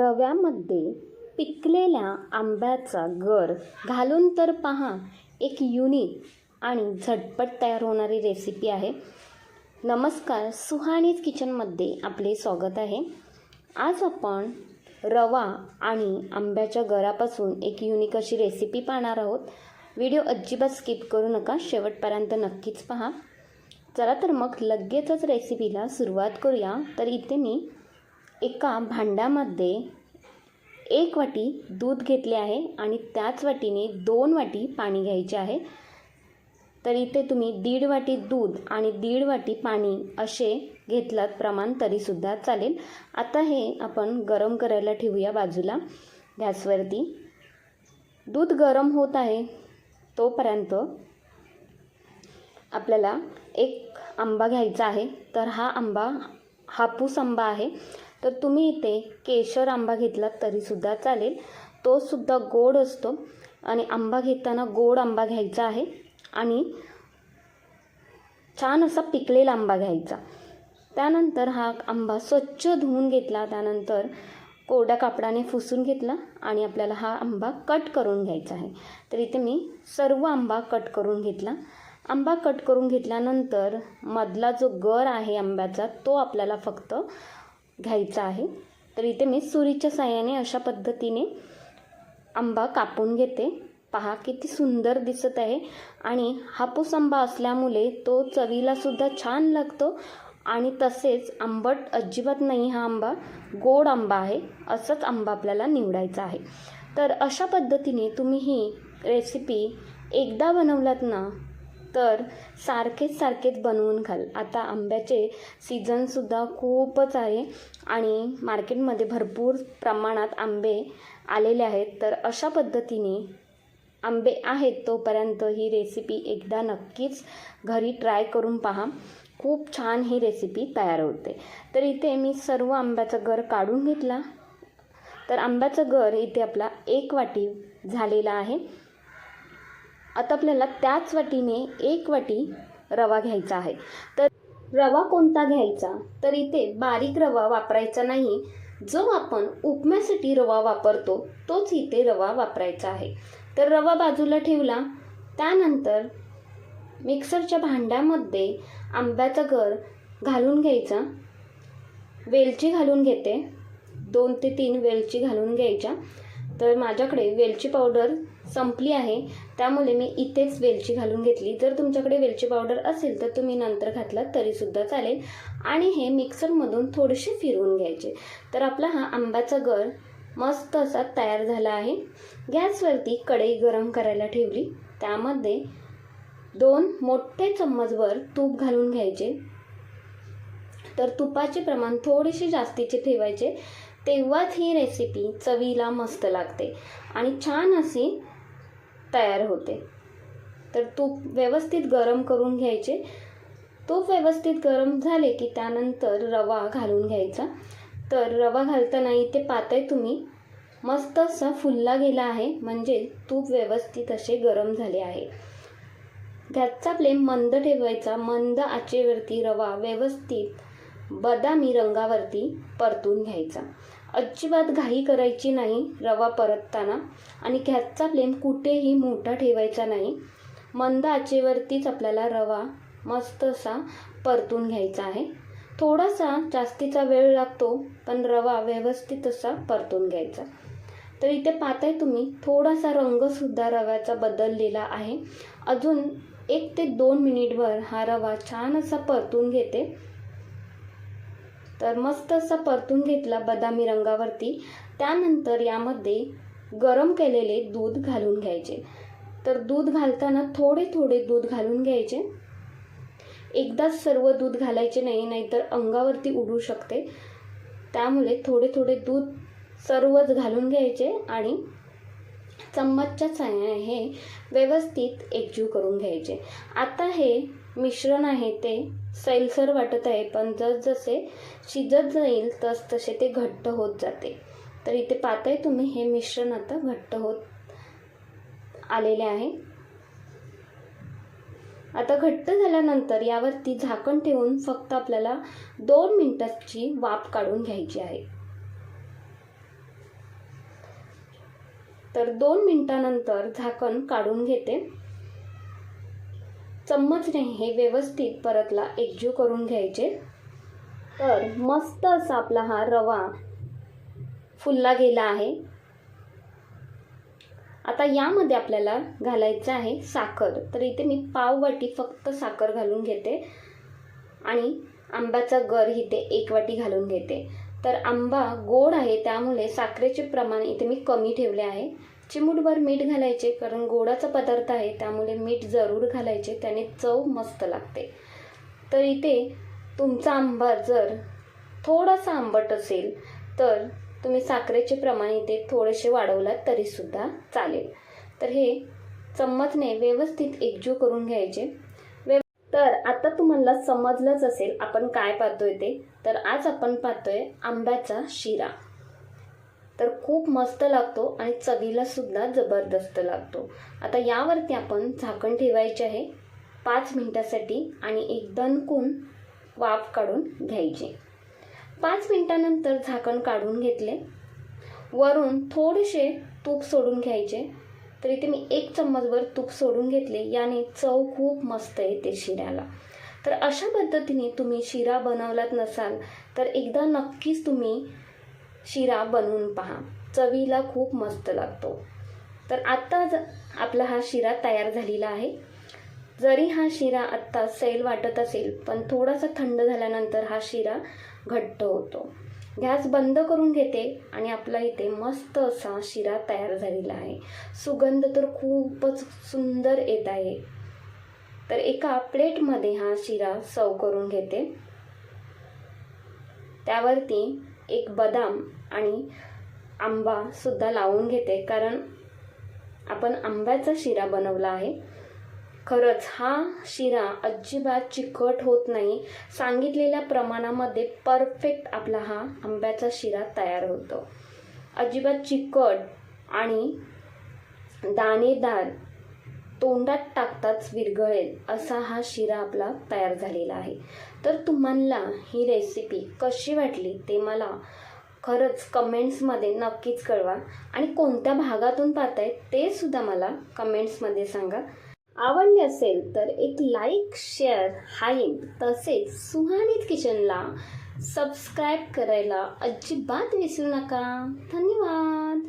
रव्यामध्ये पिकलेल्या आंब्याचा गर घालून तर पहा, एक युनिक आणि झटपट तयार होणारी रेसिपी आहे. नमस्कार, सुहानीज किचनमध्ये आपले स्वागत आहे. आज आपण रवा आणि आंब्याच्या गरापासून एक युनिक अशी रेसिपी पाहणार आहोत. व्हिडिओ अजिबात स्किप करू नका, शेवटपर्यंत नक्कीच पहा. चला तर मग लगेचच रेसिपीला सुरुवात करूया. तर इथे मी एका भांड्यामध्ये 1 वाटी दूध घेतले आहे आणि त्याच वाटीने 2 वाटी पाणी घ्यायचे आहे. तर इथे तुम्ही 1.5 वाटी दूध आणि 1.5 वाटी पाणी असे घेतलात प्रमाण तरीसुद्धा चालेल. आता हे आपण गरम करायला ठेवूया बाजूला गॅसवरती. दूध गरम होत आहे तोपर्यंत आपल्याला एक आंबा घ्यायचा आहे. तर हा आंबा हापूस आंबा आहे. तर तुम्ही इथे केशर आंबा घेतलात तरीसुद्धा चालेल, तो सुद्धा गोड असतो. आणि आंबा घेताना गोड आंबा घ्यायचा आहे आणि छान असा पिकलेला आंबा घ्यायचा. त्यानंतर हा आंबा स्वच्छ धुवून घेतला, त्यानंतर कोरड्या कापडाने पुसून घेतला आणि आपल्याला हा आंबा कट करून घ्यायचा आहे. तर इथे मी सर्व आंबा कट करून घेतला. आंबा कट करून घेतल्यानंतर मधला जो गर आहे आंब्याचा तो आपल्याला फक्त घ्यायचा आहे. तर इथे मी सुरीच्या साहाय्याने अशा पद्धतीने आंबा कापून घेते. पहा किती सुंदर दिसत आहे. आणि हापूस आंबा असल्यामुळे तो चवीला सुद्धा छान लागतो आणि तसेच आंबट अजिबात नाही. हा आंबा गोड आंबा आहे. असंच आंबा आपल्याला निवडायचा आहे. तर अशा पद्धतीने तुम्ही ही रेसिपी एकदा बनवलात ना तर सारखेच बनवून खाल. आता आंब्याचे सीझनसुद्धा खूपच आहे आणि मार्केटमध्ये भरपूर प्रमाणात आंबे आलेले आहेत. तर अशा पद्धतीने आंबे आहेत तोपर्यंत ही रेसिपी एकदा नक्कीच घरी ट्राय करून पहा. खूप छान ही रेसिपी तयार होते. तर इथे मी सर्व आंब्याचा गर काढून घेतला. तर आंब्याचा गर इथे आपला 1 वाटी झालेला आहे. आता आपल्याला त्याच वाटीने 1 वाटी रवा घ्यायचा आहे. तर रवा कोणता घ्यायचा, तर इथे बारीक रवा वापरायचा नाही. जो आपण उपम्यासाठी रवा वापरतो तोच इथे रवा वापरायचा आहे. तर रवा बाजूला ठेवला. त्यानंतर मिक्सरच्या भांड्यामध्ये आंब्याचा गर घालून घ्यायचा. वेलची घालून घेते, 2 ते 3 वेलची घालून घ्यायच्या. तर माझ्याकडे वेलची पावडर संपली आहे त्यामुळे मी इथेच वेलची घालून घेतली. जर तुमच्याकडे वेलची पावडर असेल तर तुम्ही नंतर घातलात तरीसुद्धा चालेल. आणि हे मिक्सरमधून थोडेसे फिरवून घ्यायचे. तर आपला हा आंब्याचा गर मस्त असा तयार झाला आहे. गॅसवरती कढई गरम करायला ठेवली. त्यामध्ये 2 मोठे चम्मचभर तूप घालून घ्यायचे. तर तुपाचे प्रमाण थोडेसे जास्तीचे ठेवायचे, तेव्हाच ही रेसिपी चवीला मस्त लागते आणि छान अशी तयार होते. तर तूप व्यवस्थित गरम करून घ्यायचे. तूप व्यवस्थित गरम झाले की त्यानंतर रवा घालून घ्यायचा. तर रवा घालताना इथे पाहताय तुम्ही मस्त असा फुलला गेला आहे, म्हणजे तूप व्यवस्थित असे गरम झाले आहे. गॅसचा फ्लेम मंद ठेवायचा. मंद आचेवरती रवा व्यवस्थित बदामी रंगावरती परतून घ्यायचा. अजिबात घाई करायची नाही रवा परतताना. आणि गॅसचा फ्लेम कुठेही मोठा ठेवायचा नाही. मंद आचेवरतीच आपल्याला रवा मस्त असा परतून घ्यायचा आहे. थोडासा जास्तीचा वेळ लागतो पण रवा व्यवस्थित असा परतून घ्यायचा. तर इथे पाहताय तुम्ही थोडासा रंगसुद्धा रव्याचा बदललेला आहे. अजून 1 ते 2 मिनिटभर हा रवा छान असा परतून घेते. तर मस्त असा परतून घेतला बदामी रंगावरती. त्यानंतर यामध्ये गरम केलेले दूध घालून घ्यायचे. तर दूध घालताना थोडे दूध घालून घ्यायचे. एकदाच सर्व दूध घालायचे नाही, नाहीतर अंगावरती उडू शकते. त्यामुळे थोडे दूध सर्वच घालून घ्यायचे आणि चम्मचच्या साहाय्याने हे व्यवस्थित एकजीव करून घ्यायचे. आता हे मिश्रण आहे ते सैलसर वाटत आहे, पण जसजसे शिजत जाईल तसे ते घट्ट होत जाते. तर इथे पाहताय तुम्ही हे मिश्रण आता घट्ट होत आलेले आहे. आता घट्ट झाल्यानंतर यावरती झाकण ठेवून फक्त आपल्याला 2 मिनिटाची वाफ काढून घ्यायची आहे. तर 2 मिनिटानंतर झाकण काढून घेते. चम्मचने हे व्यवस्थित परतला एकजीव करून घ्यायचे. तर मस्त असा आपला हा रवा फुलला गेला आहे. आता यामध्ये आपल्याला घालायचं आहे साखर. तर इथे मी पाव वाटी फक्त साखर घालून घेते आणि आंब्याचा गर इथे 1 वाटी घालून घेते. तर आंबा गोड आहे त्यामुळे साखरेचे प्रमाण इथे मी कमी ठेवले आहे. चिमूटभर मीठ घालायचे, कारण गोडाचा पदार्थ आहे त्यामुळे मीठ जरूर घालायचे, त्याने चव मस्त लागते. तर इथे तुमचा आंबा जर थोडासा आंबट असेल तर तुम्ही साखरेचे प्रमाण इथे थोडेसे वाढवलात तरीसुद्धा चालेल. तर हे चम्मचने व्यवस्थित एकजीव करून घ्यायचे. तर आता तुम्हाला समजलंच असेल आपण काय पाहतोय ते. तर आज आपण पाहतोय आंब्याचा शिरा. तर खूप मस्त लागतो आणि चवीला सुद्धा जबरदस्त लागतो. आता यावरती आपण झाकण ठेवायचे आहे 5 मिनिटासाठी आणि एक दणकून वाफ काढून घ्यायची. 5 मिनिटानंतर झाकण काढून घेतले. वरून थोडेसे तूप सोडून घ्यायचे. तर इथे मी 1 चम्मचभर तूप सोडून घेतले. याने चव खूप मस्त येते शिऱ्याला. तर अशा पद्धतीने तुम्ही शिरा बनवलात नसाल तर एकदा नक्कीच तुम्ही शिरा बनवून पहा, चवीला खूप मस्त लागतो. तर आत्ता आपला हा शिरा तयार झालेला आहे. जरी हा शिरा आत्ता सैल वाटत असेल पण थोडासा थंड झाल्यानंतर हा शिरा घट्ट होतो. गॅस बंद करून घेते आणि आपला इथे मस्त असा शिरा तयार झालेला आहे. सुगंध तर खूपच सुंदर येत आहे. तर एका प्लेटमध्ये हा शिरा सर्व करून घेते. त्यावरती एक बदाम आणि आंबा सुद्धा लावून घेते, कारण आपण आंब्याचा शिरा बनवला आहे. खरंच हा शिरा अजिबात चिकट होत नाही. सांगितलेल्या प्रमाणामध्ये परफेक्ट आपला हा आंब्याचा शिरा तयार होतो. अजिबात चिकट आणि दाणेदार, तोंडात टाकताच विरघळेल असा हा शिरा आपला तयार झालेला आहे. तर तुम्हाला ही रेसिपी कशी वाटली ते मला खरंच कमेंट्समध्ये नक्कीच कळवा आणि कोणत्या भागातून पाहताय ते सुद्धा मला कमेंट्समध्ये सांगा. आवडले असेल तर एक लाईक, शेअर, हाईप तसेच सुहानीच किचनला सबस्क्राईब करायला अजिबात विसरू नका. धन्यवाद.